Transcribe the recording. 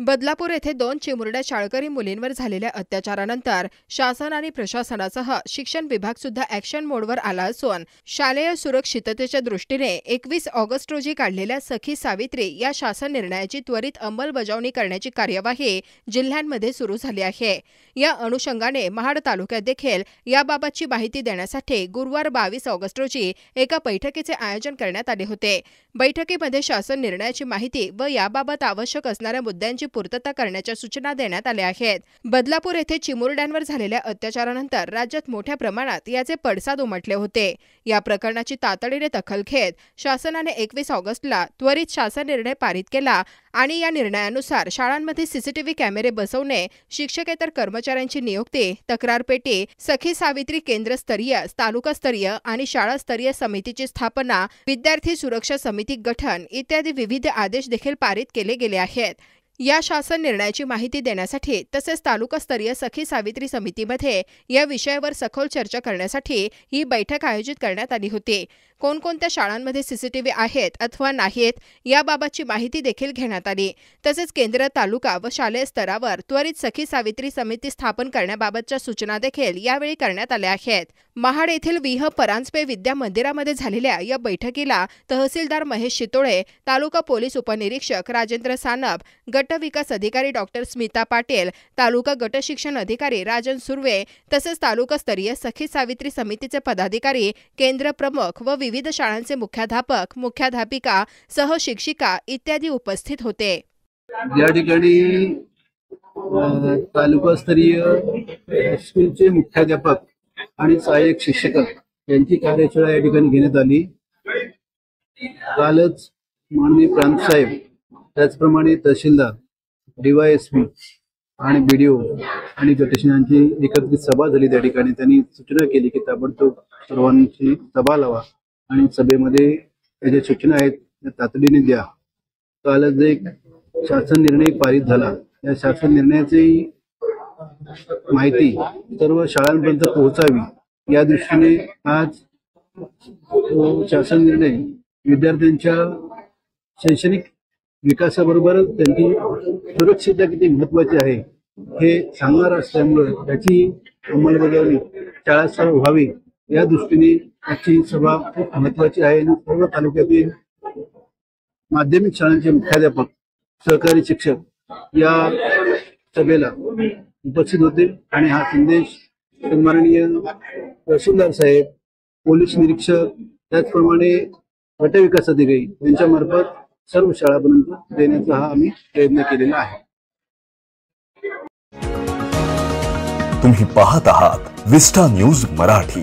बदलापूर येथे 2 चिमुरड्या शाळकरी मुलींवर झालेल्या अत्याचारानंतर शासन आणि प्रशासनासह शिक्षण विभाग सुद्धा ॲक्शन मोडवर आला असून शालेय सुरक्षिततेच्या दृष्टीने 21 ऑगस्ट रोजी काढलेल्या सखी सावित्री या शासन निर्णयाची त्वरित अंमलबजावणी करण्याची कार्यवाही जिल्ह्यांमध्ये सुरू झाली आहे। या अनुषंगाने महाड तालुक्यात देखील याबाबतची माहिती देण्यासाठी गुरुवार 22 ऑगस्ट रोजी एका बैठकीचे आयोजन करण्यात आले होते। बैठकीमध्ये शासन निर्णयाची माहिती व याबाबत आवश्यक असणाऱ्या मुद्द्यांची पूर्तता करण्याच्या सूचना देण्यात आल्या आहेत। बदलापूर येथे चिमुरड्यांवर झालेल्या अत्याचारानंतर राज्यात मोठ्या प्रमाणात याचे पडसाद उमटले होते। या प्रकरणाची तातडीने दखल घेत शासनाने 21 ऑगस्टला त्वरित शासन निर्णय पारित केला आणि या निर्णयानुसार शाळांमध्ये सीसीटीव्ही कॅमेरे बसवणे, शिक्षकेतर कर्मचाऱ्यांची नियुक्ती, तक्रार पेटी, सखी सावित्री केंद्रस्तरीय, तालुकास्तरीय आणि शाळास्तरीय समितीची स्थापना, विद्यार्थी सुरक्षा समिती गठन इत्यादी विविध आदेश देखील पारित केले गेले आहेत। या शासन निर्णयाची माहिती देण्यासाठी तसेच तालुकास्तरीय सखी सावित्री समितीमध्ये या विषयावर सखोल चर्चा करण्यासाठी ही बैठक आयोजित करण्यात आली होती। कोणकोणत्या शाळांमध्ये सीसीटीव्ही आहेत अथवा नाहीत याबाबतची माहिती देखील घेण्यात आली। तसेच केंद्र, तालुका व शालेय स्तरावर त्वरित सखी सावित्री समिती स्थापन करण्याबाबतच्या सूचना देखील यावेळी करण्यात आल्या आहेत। महाड येथील विह परांजपे विद्या मंदिरामध्ये झालेल्या या बैठकीला तहसीलदार महेश शितोळे, तालुका पोलीस उपनिरीक्षक राजेंद्र सानप, गट विकास अधिकारी डॉक्टर स्मिता पाटील, तालुका गट शिक्षण अधिकारी राजन सुर्वे तसेच तालुकास्तरीय सखी सावित्री समितीचे पदाधिकारी, केंद्र प्रमुख व विविध शाळांचे मुख्याध्यापक, मुख्याध्यापिका सह शिक्षिका इत्यादी उपस्थित होते। या ठिकाणी तालुकास्तरीय स्कूलचे मुख्याध्यापक आणि सहाय्यक शिक्षक यांची कार्यशाळा या ठिकाणी घेण्यात आली। कालच माननीय प्रांत साहेब, त्याचप्रमाणे तहसीलदार, DYSP आणि BDO आणि गटशिक्षकांची एकत्रित सभा झाली। त्या ठिकाणी त्यांनी सूचना केली की ताबडतोब सर्वांची सभा लावा आणि सभेमध्ये ज्या सूचना आहेत त्या तातडीने द्या। कालच एक शासन निर्णय पारित झाला। या शासन निर्णयाची माहिती सर्व शाळांपर्यंत पोहोचावी या दृष्टीने आज शासन निर्णय विद्यार्थ्यांच्या शैक्षणिक विकासाबरोबर त्यांची सुरक्षितता किती महत्त्वाची आहे हे सांगणार असल्यामुळे त्याची अंमलबजावणी शाळास्तरावर व्हावी या दृष्टीने आजची सभा खूप महत्त्वाची आहे। सर्व तालुक्यातील माध्यमिक शाळांचे मुख्याध्यापक, सहकारी शिक्षक या सभेला उपस्थित होते आणि हा संदेश माननीय तहसीलदार साहेब, पोलीस निरीक्षक, त्याचप्रमाणे गट विकास अधिकारी यांच्यामार्फत सर्व शाळांपर्यंत देण्याचा हा आम्ही प्रयत्न केलेला आहे। तुम्ही पाहत आहात विस्टा न्यूज मराठी।